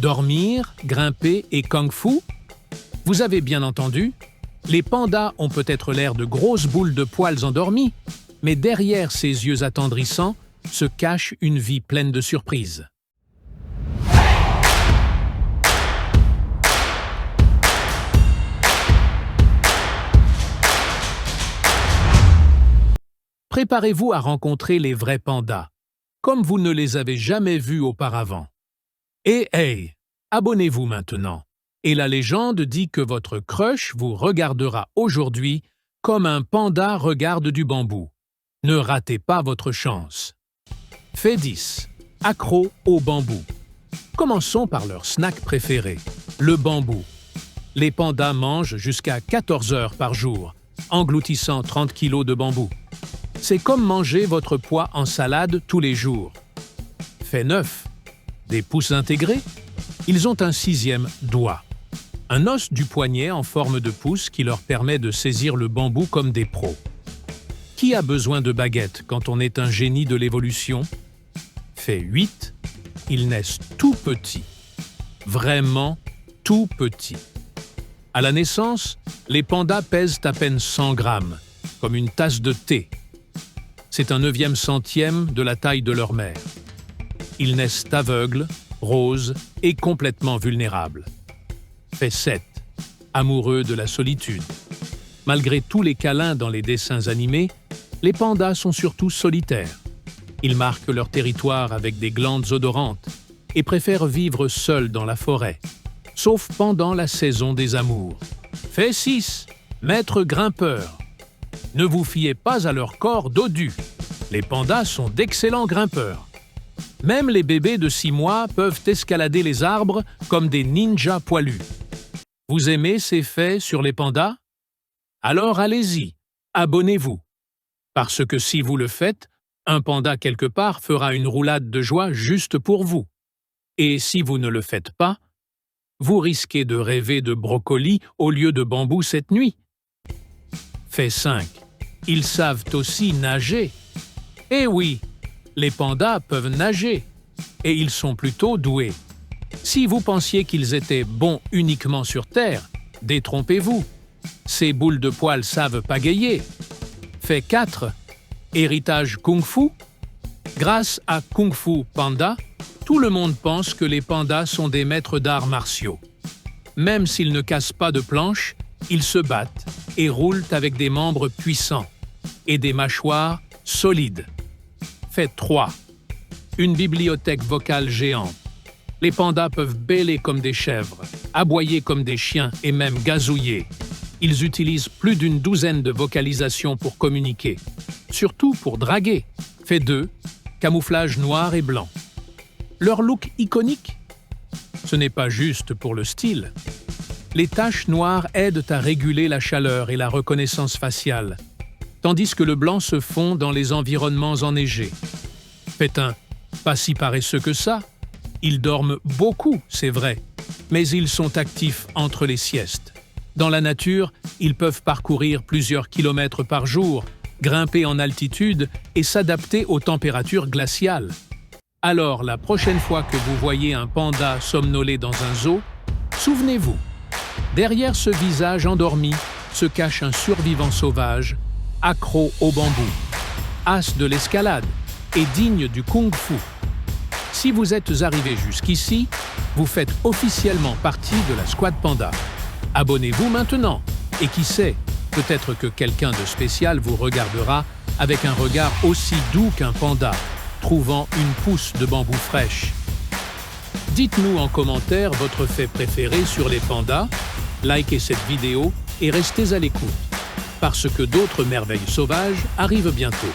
Dormir, grimper et kung-fu? Vous avez bien entendu, les pandas ont peut-être l'air de grosses boules de poils endormies, mais derrière ces yeux attendrissants se cache une vie pleine de surprises. Préparez-vous à rencontrer les vrais pandas, comme vous ne les avez jamais vus auparavant. Et hey, abonnez-vous maintenant. Et la légende dit que votre crush vous regardera aujourd'hui comme un panda regarde du bambou. Ne ratez pas votre chance. Fait 10. Accro au bambou. Commençons par leur snack préféré, le bambou. Les pandas mangent jusqu'à 14 heures par jour, engloutissant 30 kg de bambou. C'est comme manger votre poids en salade tous les jours. Fait 9. Des pouces intégrés. Ils ont un 6e doigt. Un os du poignet en forme de pouce qui leur permet de saisir le bambou comme des pros. Qui a besoin de baguettes quand on est un génie de l'évolution? Fait 8. Ils naissent tout petits. Vraiment tout petits. À la naissance, les pandas pèsent à peine 100 grammes, comme une tasse de thé. C'est un 9e centième de la taille de leur mère. Ils naissent aveugles, roses et complètement vulnérables. Fait 7. Amoureux de la solitude. Malgré tous les câlins dans les dessins animés, les pandas sont surtout solitaires. Ils marquent leur territoire avec des glandes odorantes et préfèrent vivre seuls dans la forêt, sauf pendant la saison des amours. Fait 6. Maître grimpeur. Ne vous fiez pas à leur corps dodu. Les pandas sont d'excellents grimpeurs. Même les bébés de 6 mois peuvent escalader les arbres comme des ninjas poilus. Vous aimez ces faits sur les pandas? Alors allez-y, abonnez-vous. Parce que si vous le faites, un panda quelque part fera une roulade de joie juste pour vous. Et si vous ne le faites pas, vous risquez de rêver de brocoli au lieu de bambou cette nuit. Fait 5. Ils savent aussi nager. Eh oui, les pandas peuvent nager, et ils sont plutôt doués. Si vous pensiez qu'ils étaient bons uniquement sur Terre, détrompez-vous. Ces boules de poils savent pagayer. Fait 4. Héritage kung-fu. Grâce à Kung Fu Panda, tout le monde pense que les pandas sont des maîtres d'arts martiaux. Même s'ils ne cassent pas de planches, ils se battent et roulent avec des membres puissants et des mâchoires solides. Fait 3. Une bibliothèque vocale géante. Les pandas peuvent bêler comme des chèvres, aboyer comme des chiens et même gazouiller. Ils utilisent plus d'une douzaine de vocalisations pour communiquer, surtout pour draguer. Fait 2. Camouflage noir et blanc. Leur look iconique? Ce n'est pas juste pour le style. Les taches noires aident à réguler la chaleur et la reconnaissance faciale, tandis que le blanc se fond dans les environnements enneigés. Fait 1. Pas si paresseux que ça. Ils dorment beaucoup, c'est vrai, mais ils sont actifs entre les siestes. Dans la nature, ils peuvent parcourir plusieurs kilomètres par jour, grimper en altitude et s'adapter aux températures glaciales. Alors, la prochaine fois que vous voyez un panda somnoler dans un zoo, souvenez-vous, derrière ce visage endormi se cache un survivant sauvage, accro au bambou, as de l'escalade et digne du kung-fu. Si vous êtes arrivé jusqu'ici, vous faites officiellement partie de la Squad Panda. Abonnez-vous maintenant et qui sait, peut-être que quelqu'un de spécial vous regardera avec un regard aussi doux qu'un panda, trouvant une pousse de bambou fraîche. Dites-nous en commentaire votre fait préféré sur les pandas, likez cette vidéo et restez à l'écoute, parce que d'autres merveilles sauvages arrivent bientôt.